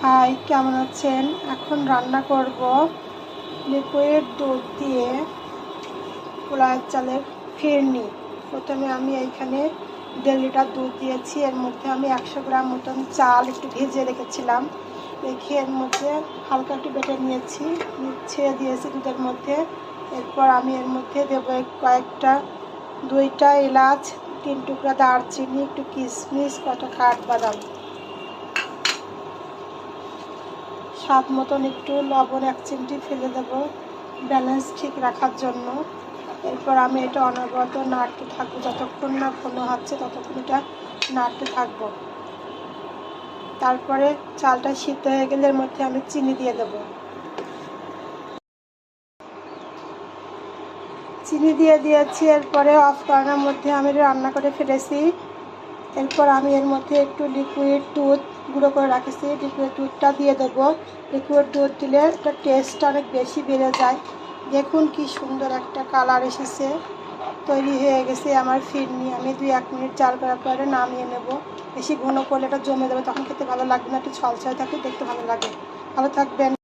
High, কেমন আছেন? এখন রান্না করব লিকুইড দুধ দিয়ে পোলাও চালের ফিরনি। প্রথমে আমি এইখানে 1.5 লিটার দুধ দিয়েছি। এর মধ্যে আমি 100 গ্রাম মতন চাল একটু ভেজে রেখেছিলাম, রেখে এর মধ্যে হালকা একটু বেটে নিয়েছি, ছেড়ে দিয়েছি দুধের মধ্যে। এরপর আমি এর মধ্যে দেবো কয়েকটা 2টা এলাচ, 3 টুকরা দারচিনি, একটু কিশমিশ, কটা কাঠবাদাম, স্বাদ মতন একটু লবণ 1 চিমটি ফেলে দেবো ব্যালেন্স ঠিক রাখার জন্য। এরপর আমি এটা অনবরত নাড়তে থাকবো, যতক্ষণ না ঘন হচ্ছে ততক্ষণ এটা নাড়তে থাকবো। তারপরে চালটা সিদ্ধ হয়ে গেলে এর মধ্যে আমি চিনি দিয়ে দেবো। চিনি দিয়ে দিয়েছি। এরপরে অফ করানোর মধ্যে আমি রান্না করে ফেলেছি। এরপর আমি এর মধ্যে একটু লিকুইড দুধ গুঁড়ো করে রাখেছি, লিকুইড দুধটা দিয়ে দেবো। লিকুইড দুধ দিলে এটা টেস্টটা অনেক বেশি বেড়ে যায়। দেখুন কি সুন্দর একটা কালার এসেছে। তৈরি হয়ে গেছে আমার ফিরনি। আমি 2-1 মিনিট জাল করার পরে নামিয়ে নেব। বেশি ঘন করলে এটা জমে যাবে, তখন খেতে ভালো লাগবে না। একটু ছলছল থাকে, দেখতে ভালো লাগে। ভালো থাকবেন।